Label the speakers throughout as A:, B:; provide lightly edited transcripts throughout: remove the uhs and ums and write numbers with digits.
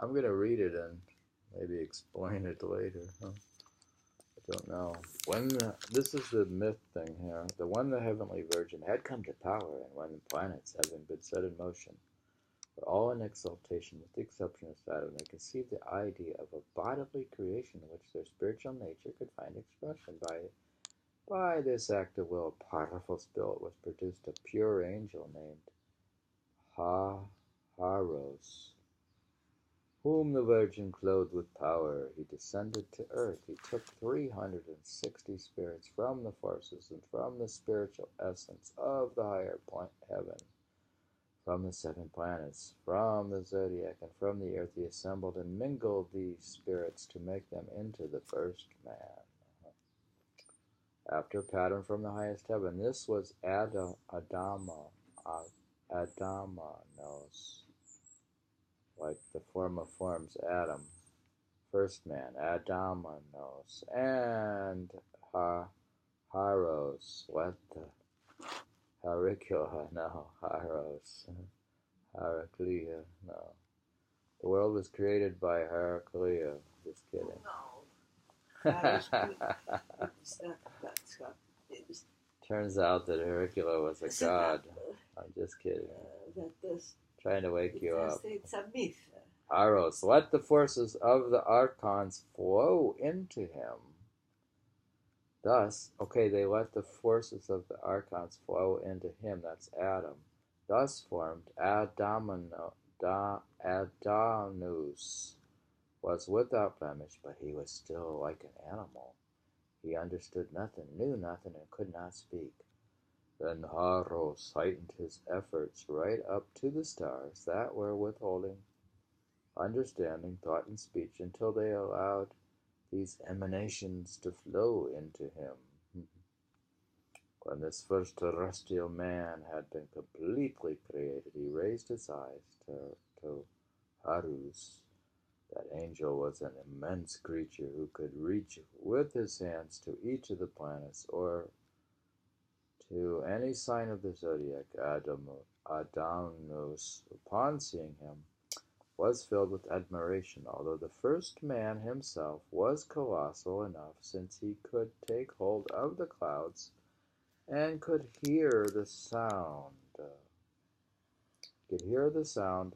A: I'm going to read it and maybe explain it later. Huh? I don't know. This is the myth thing here. When the heavenly virgin had come to power, and when the planets having been set in motion, were all in exaltation, with the exception of Saturn, they conceived the idea of a bodily creation in which their spiritual nature could find expression. By this act of will, a powerful spirit was produced, a pure angel named Harous, whom the Virgin clothed with power. He descended to earth. He took 360 spirits from the forces and from the spiritual essence of the higher heaven, from the 7 planets, from the zodiac, and from the earth. He assembled and mingled these spirits to make them into the first man, after a pattern from the highest heaven. This was Adamanous, like the form of forms, Adam, first man, Adamanous, and Harous, what the? Heraclea, no, Harous, Heraclea, no. The world was created by Heraclea, just kidding.
B: No.
A: Turns out that Heraclea was a god. I'm just kidding. Trying to wake you up.
B: It's a myth.
A: Harous, let the forces of the archons flow into him. Thus, they let the forces of the archons flow into him, that's Adam. Thus formed Adanus was without blemish, but he was still like an animal. He understood nothing, knew nothing, and could not speak. Then Harous heightened his efforts right up to the stars that were withholding understanding, thought, and speech, until they allowed these emanations to flow into him. When this first terrestrial man had been completely created, he raised his eyes to Harous. That angel was an immense creature who could reach with his hands to each of the planets or to any sign of the zodiac. Adamanous, upon seeing him, was filled with admiration, although the first man himself was colossal enough, since he could take hold of the clouds and could hear the sound.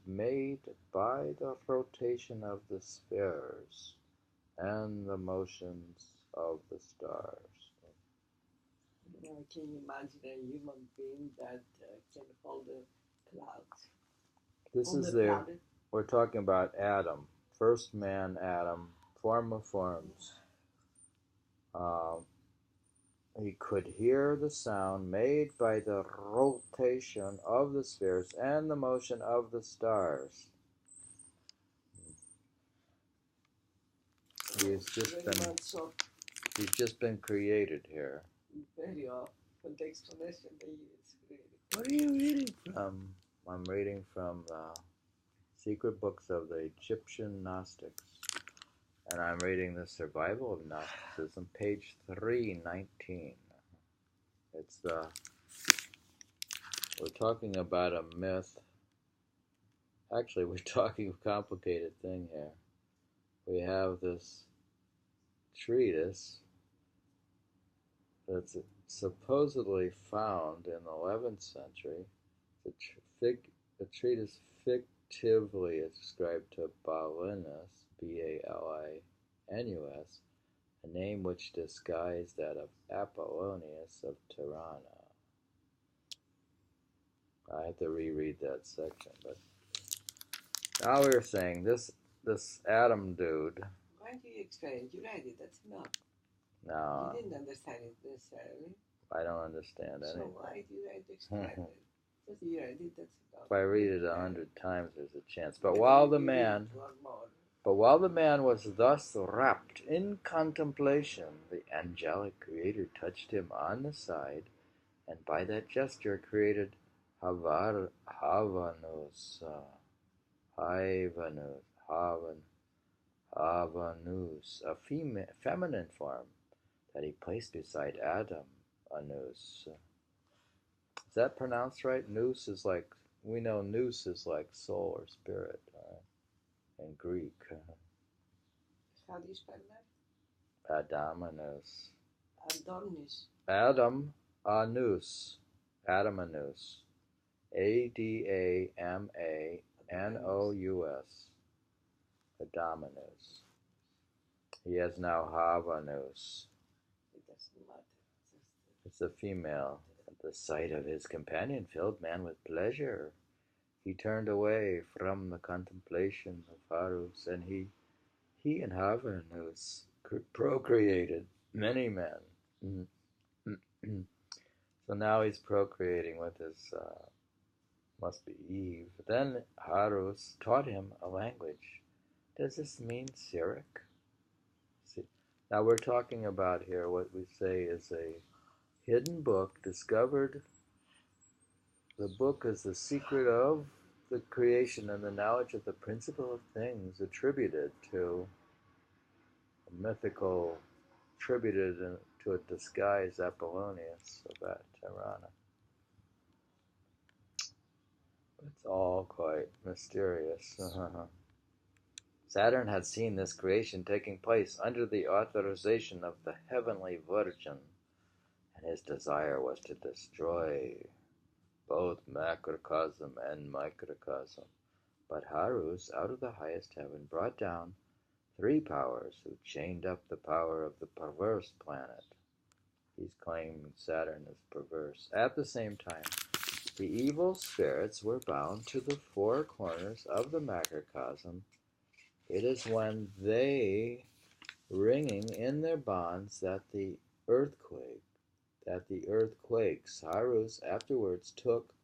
A: Made by the rotation of the spheres and the motions of the stars.
B: Now, can you imagine a human being that can hold the clouds?
A: This is there. We're talking about Adam, first man Adam, form of forms. He could hear the sound made by the rotation of the spheres and the motion of the stars. He's just been created here.
B: Very often the explanation they use.
A: What are you reading from? I'm reading from the Secret Books of the Egyptian Gnostics. And I'm reading The Survival of Gnosticism, page 319. We're talking about a myth. Actually, we're talking a complicated thing here. We have this treatise that's supposedly found in the 11th century. The treatise fictively ascribed to Balinus, Balinus, a name which disguised that of Apollonius of Tyana. I have to reread that section, but now we're saying this Adam dude.
B: Why do you explain it? You read it, that's enough.
A: No.
B: You didn't understand it necessarily.
A: I don't understand anything.
B: So why do you have to explain it? Just you read it, that's enough.
A: If I read it 100 times, there's a chance. But while the man was thus wrapped in contemplation, the angelic creator touched him on the side, and by that gesture created Haivanous, a feminine form that he placed beside Adamanous. Is that pronounced right? Nous is like, we know nous is like soul or spirit. in Greek.
B: How do you spell that?
A: Adamanous.
B: Adonis.
A: Adamanous. Adamanous. Adamanous. Adamanous. He has now Haivanous.
B: It doesn't matter.
A: It's a female. The sight of his companion filled man with pleasure. He turned away from the contemplation of Harous, and he and Haivanous procreated many men. So now he's procreating with his, must be Eve. Then Harous taught him a language. Does this mean Syriac? See, now we're talking about here what we say is a hidden book discovered. The book is the secret of the creation and the knowledge of the principle of things attributed to a mythical, attributed to a disguised Apollonius of Tyana. It's all quite mysterious. Saturn had seen this creation taking place under the authorization of the heavenly Virgin, and his desire was to destroy both macrocosm and microcosm. But Harous, out of the highest heaven, brought down three powers who chained up the power of the perverse planet. He's claiming Saturn is perverse. At the same time, the evil spirits were bound to the four corners of the macrocosm. It is when they, ringing in their bonds, that the earth quakes. Harous afterwards took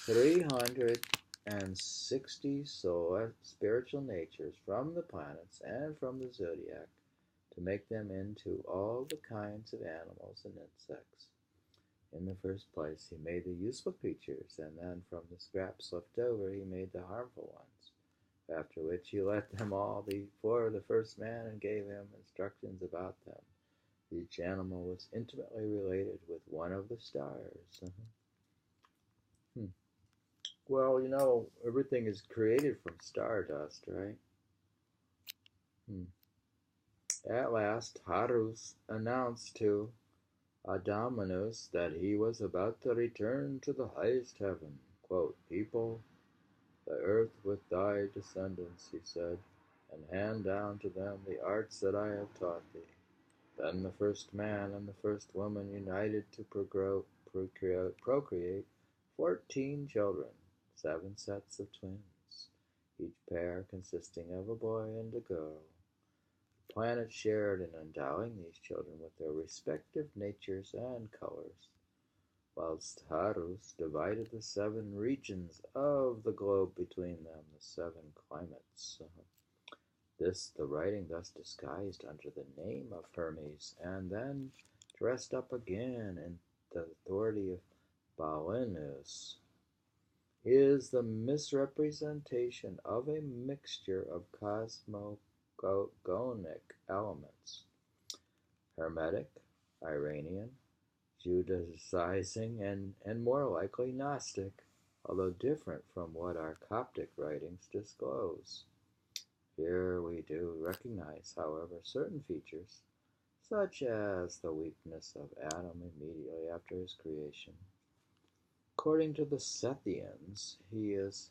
A: 360 spiritual natures from the planets and from the zodiac to make them into all the kinds of animals and insects. In the first place, he made the useful creatures, and then from the scraps left over, he made the harmful ones. After which he let them all before the first man and gave him instructions about them. Each animal was intimately related with one of the stars. Well, you know, everything is created from stardust, right? At last, Harous announced to Adamanous that he was about to return to the highest heaven. Quote, "People the earth with thy descendants," he said, "and hand down to them the arts that I have taught thee." Then the first man and the first woman united to procreate 14 children, 7 sets of twins, each pair consisting of a boy and a girl. The planet shared in endowing these children with their respective natures and colors, whilst Harous divided the 7 regions of the globe between them, the 7 climates. This the writing thus disguised under the name of Hermes, and then dressed up again in the authority of Balinus, is the misrepresentation of a mixture of cosmogonic elements: Hermetic, Iranian, Judaizing, and more likely Gnostic, although different from what our Coptic writings disclose. Here we do recognize, however, certain features, such as the weakness of Adam immediately after his creation. According to the Sethians, he is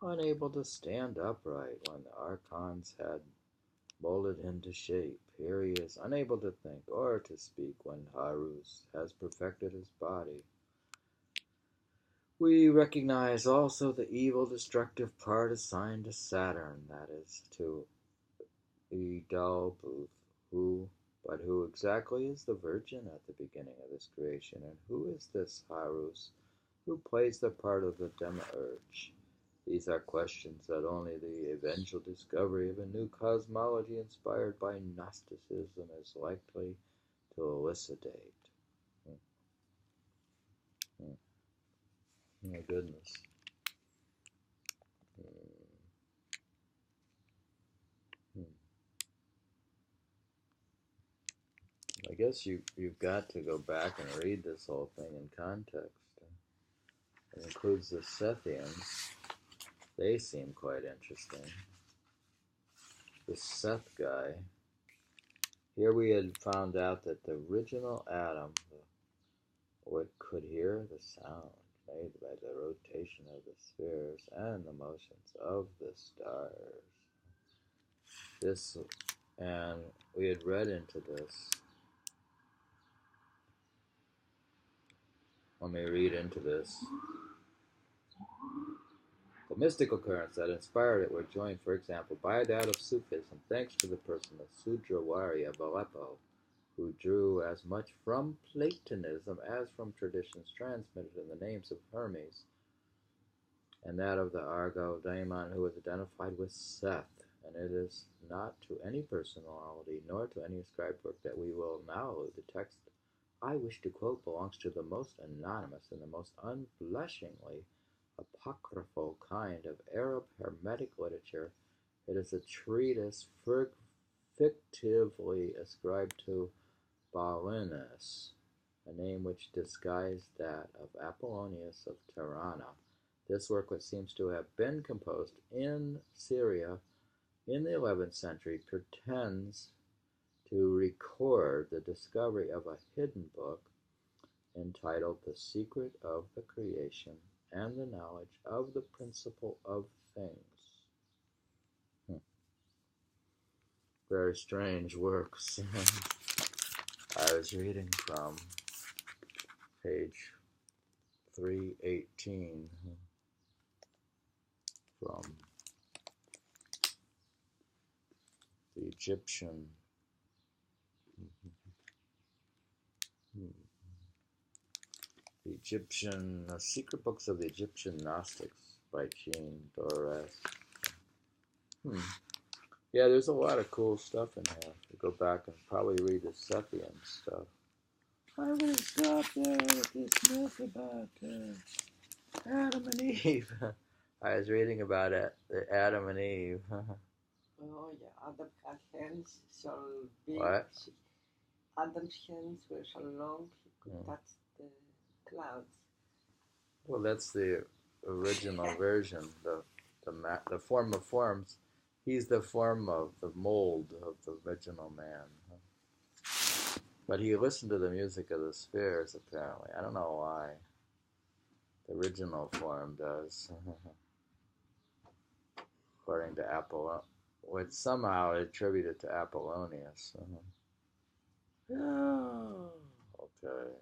A: unable to stand upright when the archons had molded him to shape. Here he is unable to think or to speak when Harous has perfected his body. We recognize also the evil destructive part assigned to Saturn, that is, to Idalbuth, who exactly is the Virgin at the beginning of this creation, and who is this Harous who plays the part of the demiurge? These are questions that only the eventual discovery of a new cosmology inspired by Gnosticism is likely to elucidate. My goodness. I guess you've got to go back and read this whole thing in context. It includes the Sethians. They seem quite interesting. the Seth guy. Here we had found out that the original atom could hear the sound made by the rotation of the spheres and the motions of the stars. And we had read into this. Let me read into this. The mystical currents that inspired it were joined, for example, by that of Sufism, thanks to the person of Sudrawari of Aleppo, who drew as much from Platonism as from traditions transmitted in the names of Hermes, and that of the Argo daemon, who was identified with Seth. And it is not to any personality, nor to any ascribed work that we will now allude. The text I wish to quote belongs to the most anonymous and the most unblushingly apocryphal kind of Arab Hermetic literature. It is a treatise fictively ascribed to Balinus, a name which disguised that of Apollonius of Tyana. This work, which seems to have been composed in Syria in the 11th century, pretends to record the discovery of a hidden book entitled The Secret of the Creation and the Knowledge of the Principle of Things. Very strange works. I was reading from page 318 from the Egyptian Secret Books of the Egyptian Gnostics by Jean Doresse. Yeah, there's a lot of cool stuff in here. We'll go back and probably read the Sethian stuff. I'm going to stop there with this myth about Adam and Eve. I was reading about it, Adam and Eve.
B: Oh yeah, Adam had hands so big.
A: What?
B: Adam's hands were so long he could touch the clouds.
A: Well, that's the original version, the form of forms. He's the form of the mold of the original man. But he listened to the music of the spheres, apparently. I don't know why. The original form does. According to Apollonius, which somehow attributed to Apollonius. Oh, okay.